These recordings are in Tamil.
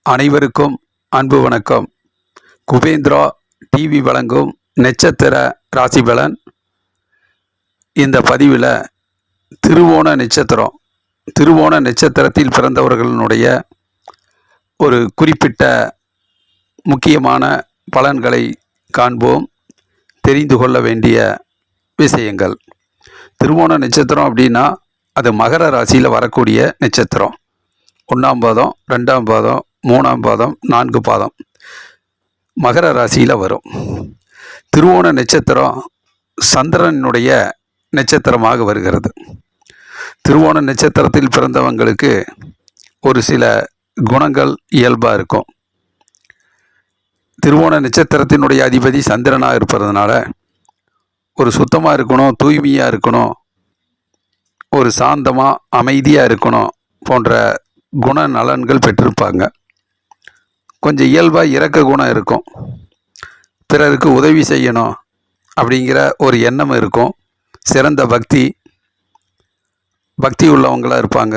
அனைவருக்கும் அன்பு வணக்கம். குபேந்திரா டிவி வழங்கும் நட்சத்திர ராசி பலன். இந்த பதிவில் திருவோண நட்சத்திரத்தில் பிறந்தவர்களுடைய ஒரு குறிப்பிட்ட முக்கியமான பலன்களை காண்போம். தெரிந்து கொள்ள வேண்டிய விஷயங்கள். திருவோண நட்சத்திரம் அப்படின்னா அது மகர ராசியில் வரக்கூடிய நட்சத்திரம். 1ஆம் பாதம், 2ஆம் பாதம், 3ஆம் பாதம், 4 பாதம் மகர ராசியில் வரும். திருவோண நட்சத்திரம் சந்திரனுடைய நட்சத்திரமாக வருகிறது. திருவோண நட்சத்திரத்தில் பிறந்தவங்களுக்கு ஒரு சில குணங்கள் இயல்பாக இருக்கும். திருவோண நட்சத்திரத்தினுடைய அதிபதி சந்திரனாக இருப்பதுனால ஒரு சுத்தமாக இருக்கணும், தூய்மையாக இருக்கணும், ஒரு சாந்தமாக அமைதியாக இருக்கணும் போன்ற குண நலன்கள் பெற்றிருப்பாங்க. கொஞ்சம் இயல்பாக இரக்க குணம் இருக்கும். பிறருக்கு உதவி செய்யணும் அப்படிங்கிற ஒரு எண்ணம் இருக்கும். சிறந்த பக்தி உள்ளவங்களாக இருப்பாங்க.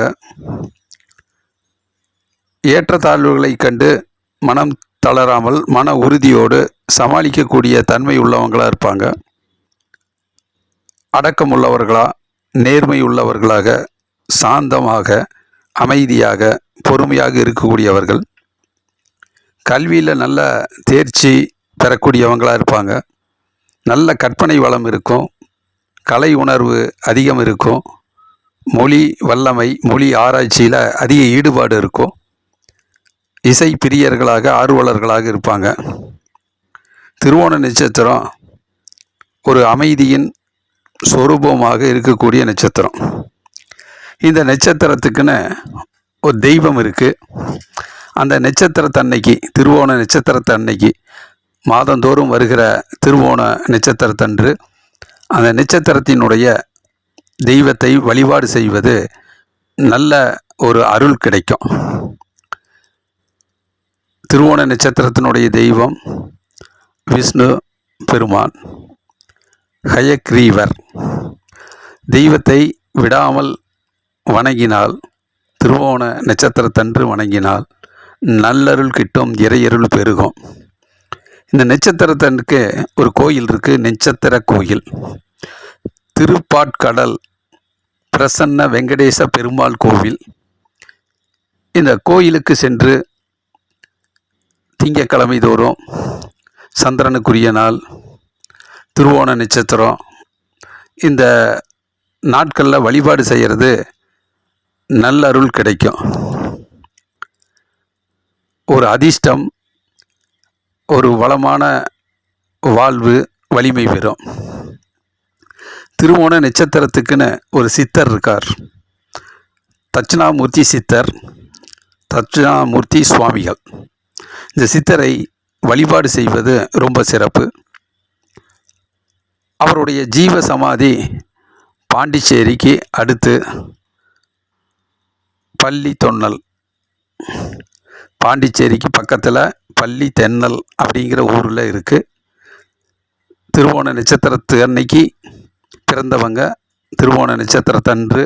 ஏற்றத்தாழ்வுகளை கண்டு மனம் தளராமல் மன உறுதியோடு சமாளிக்கக்கூடிய தன்மை உள்ளவங்களாக இருப்பாங்க. அடக்கம் உள்ளவர்களாக, நேர்மை உள்ளவர்களாக, சாந்தமாக, அமைதியாக, பொறுமையாக இருக்கக்கூடியவர்கள். கல்வியில் நல்ல தேர்ச்சி பெறக்கூடியவங்களாக இருப்பாங்க. நல்ல கற்பனை வளம் இருக்கும். கலை உணர்வு அதிகம் இருக்கும். மொழி வல்லமை, மொழி ஆராய்ச்சியில் அதிக ஈடுபாடு இருக்கும். இசை பிரியர்களாக, ஆர்வலர்களாக இருப்பாங்க. திருவோண நட்சத்திரம் ஒரு அமைதியின் சொரூபமாக இருக்கக்கூடிய நட்சத்திரம். இந்த நட்சத்திரத்துக்குன்னு ஒரு தெய்வம் இருக்குது. அந்த நட்சத்திரத்தன்னைக்கு, திருவோண நட்சத்திரத்தன்னைக்கு, மாதந்தோறும் வருகிற திருவோண நட்சத்திரத்தன்று அந்த நட்சத்திரத்தினுடைய தெய்வத்தை வழிபாடு செய்வது நல்ல ஒரு அருள் கிடைக்கும். திருவோண நட்சத்திரத்தினுடைய தெய்வம் விஷ்ணு பெருமான், ஹயக்ரீவர். தெய்வத்தை விடாமல் வணங்கினால், திருவோண நட்சத்திரத்தன்று வணங்கினால் நல்லருள் கிட்டும், இறையருள் பெருகும். இந்த நட்சத்திரத்தனுக்கு ஒரு கோயில் இருக்குது, நட்சத்திர கோயில். திருப்பாட்கடல் பிரசன்ன வெங்கடேச பெருமாள் கோவில். இந்த கோயிலுக்கு சென்று திங்கட்கிழமை தோறும் சந்திரனுக்குரிய நாள், திருவோண நட்சத்திரம், இந்த நாட்களில் வழிபாடு செய்கிறது நல்லருள் கிடைக்கும். ஒரு அதிர்ஷ்டம், ஒரு வளமான வாழ்வு, வலிமை பெறும். திருவோண நட்சத்திரத்துக்குன்னு ஒரு சித்தர் இருக்கார், தட்சிணாமூர்த்தி சித்தர், தட்சிணாமூர்த்தி சுவாமிகள். இந்த சித்தரை வழிபாடு செய்வது ரொம்ப சிறப்பு. அவருடைய ஜீவ சமாதி பாண்டிச்சேரிக்கு அடுத்து பள்ளி தொன்னல், பாண்டிச்சேரிக்கு பக்கத்தில் பள்ளி தென்னல் அப்படிங்கிற ஊரில் இருக்குது. திருவோண நட்சத்திரத்து அன்னைக்கு பிறந்தவங்க திருவோண நட்சத்திரத்தன்று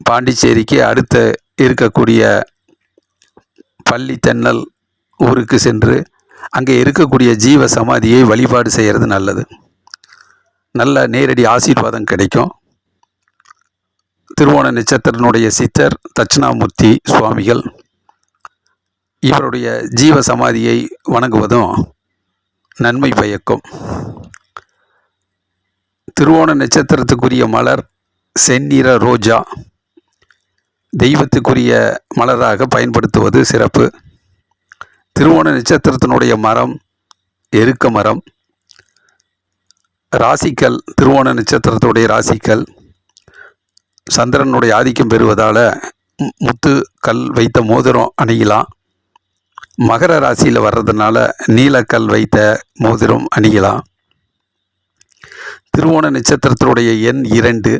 பாண்டிச்சேரிக்கு அடுத்து இருக்கக்கூடிய பள்ளி தென்னல் ஊருக்கு சென்று அங்கே இருக்கக்கூடிய ஜீவ சமாதியை வழிபாடு செய்கிறது நல்லது. நல்ல நேரடி ஆசீர்வாதம் கிடைக்கும். திருவோண நட்சத்திரனுடைய சித்தர் தட்சிணாமூர்த்தி சுவாமிகள், இவருடைய ஜீவ சமாதியை வணங்குவதும் நன்மை பயக்கும். திருவோண நட்சத்திரத்துக்குரிய மலர் செந்நிற ரோஜா. தெய்வத்துக்குரிய மலராக பயன்படுத்துவது சிறப்பு. திருவோண நட்சத்திரத்தினுடைய மரம் எருக்க மரம். ராசிக்கல், திருவோண நட்சத்திரத்துடைய ராசிக்கல் சந்திரனுடைய ஆதிக்கம் பெறுவதால் முத்து கல் வைத்த மோதிரம் அணியலாம். மகர ராசியில் வர்றதுனால நீலக்கல் வைத்த மோதிரம் அணியலாம். திருவோண நட்சத்திரத்தினுடைய எண் 2.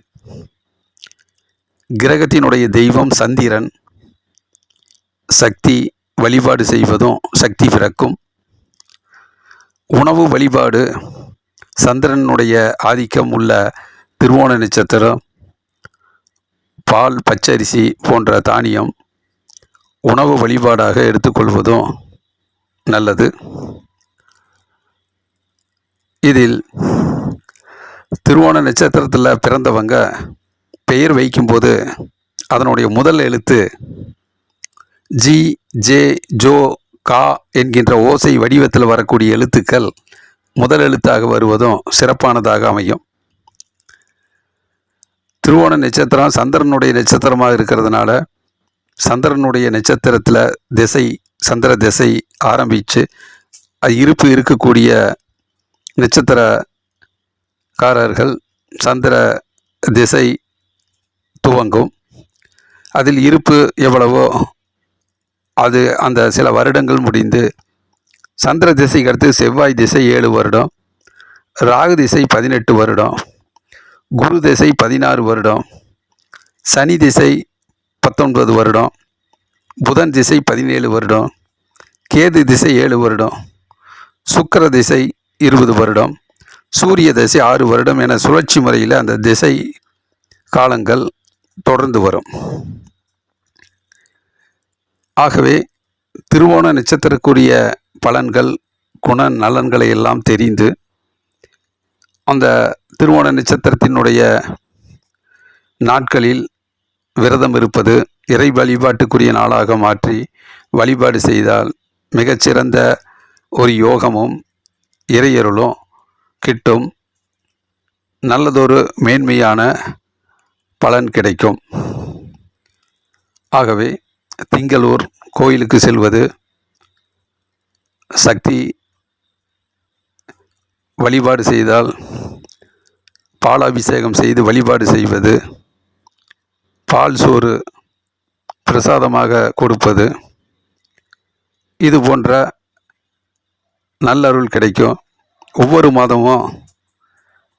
கிரகத்தினுடைய தெய்வம் சந்திரன். சக்தி வழிபாடு செய்வதும் சக்தி பிறக்கும். உணவு வழிபாடு, சந்திரனுடைய ஆதிக்கம் உள்ள திருவோண நட்சத்திரம் பால், பச்சரிசி போன்ற தானியம், உணவு வழிபாடாக எடுத்துக்கொள்வதும் நல்லது. இதில் திருவோண நட்சத்திரத்தில் பிறந்தவங்க பெயர் வைக்கும்போது அதனுடைய முதல் எழுத்து ஜி, ஜே, ஜோ, கா என்கின்ற ஓசை வடிவத்தில் வரக்கூடிய எழுத்துக்கள் முதல் எழுத்தாக வருவதும் சிறப்பானதாக அமையும். திருவோண நட்சத்திரம் சந்திரனுடைய நட்சத்திரமாக இருக்கிறதுனால சந்திரனுடைய நட்சத்திரத்தில் சந்திர திசை ஆரம்பித்து இருப்பு இருக்கக்கூடிய நட்சத்திரக்காரர்கள் சந்திர திசை துவங்கும். அதில் இருப்பு எவ்வளவோ அது அந்த சில வருடங்கள் முடிந்து சந்திர திசைக்கு அடுத்து செவ்வாய் திசை 7 வருடம், ராகு திசை 18 வருடம், குரு திசை 16 வருடம், சனி திசை 19 வருடம், புதன் திசை 17 வருடம், கேது திசை 7 வருடம், சுக்கிர திசை 20 வருடம், சூரிய திசை 6 வருடம் என சுழற்சி முறையில் அந்த திசை காலங்கள் தொடர்ந்து வரும். ஆகவே திருவோண நட்சத்திரக்குரிய பலன்கள் குண நலன்களை எல்லாம் தெரிந்து அந்த திருவோண நட்சத்திரத்தினுடைய நாட்களில் விரதம் இருப்பது, இறை வழிபாட்டுக்குரிய நாளாக மாற்றி வழிபாடு செய்தால் மிகச்சிறந்த ஒரு யோகமும் இறையருளும் கிட்டும். நல்லதொரு மேன்மையான பலன் கிடைக்கும். ஆகவே திங்களூர் கோயிலுக்கு செல்வது, சக்தி வழிபாடு செய்தால் பாலாபிஷேகம் செய்து வழிபாடு செய்வது, பால் சோறு பிரசாதமாக கொடுப்பது, இது போன்ற நல்லருள் கிடைக்கும். ஒவ்வொரு மாதமும்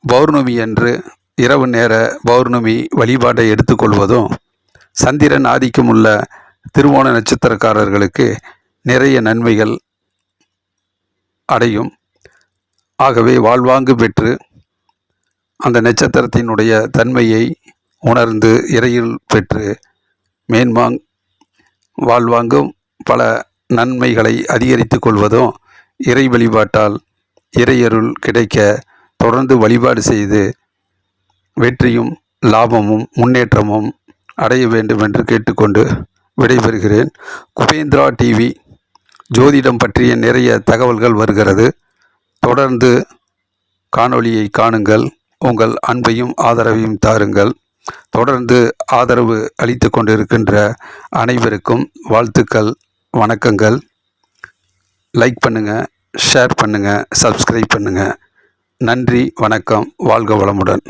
பௌர்ணமி அன்று இரவு நேர பௌர்ணமி வழிபாட்டை எடுத்துக்கொள்வதும் சந்திரன் ஆதிக்கம் உள்ள திருவோண நட்சத்திரக்காரர்களுக்கு நிறைய நன்மைகள் அடையும். ஆகவே வாழ்வாங்கு பெற்று அந்த நட்சத்திரத்தினுடைய தன்மையை உணர்ந்து இறையில் பெற்று வாழ்வாங்கும் பல நன்மைகளை அதிகரித்து கொள்வதும் இறை வழிபாட்டால் இறையருள் கிடைக்க தொடர்ந்து வழிபாடு செய்து வெற்றியும் லாபமும் முன்னேற்றமும் அடைய வேண்டும் என்று கேட்டுக்கொண்டு விடைபெறுகிறேன். குபேந்திரா டிவி ஜோதிடம் பற்றிய நிறைய தகவல்கள் வருகிறது. தொடர்ந்து காணொளியை காணுங்கள். உங்கள் அன்பையும் ஆதரவையும் தாருங்கள். தொடர்ந்து ஆதரவு அளித்து கொண்டிருக்கின்ற அனைவருக்கும் வாழ்த்துக்கள், வணக்கங்கள். லைக் பண்ணுங்கள், ஷேர் பண்ணுங்கள், சப்ஸ்கிரைப் பண்ணுங்கள். நன்றி, வணக்கம், வாழ்க வளமுடன்.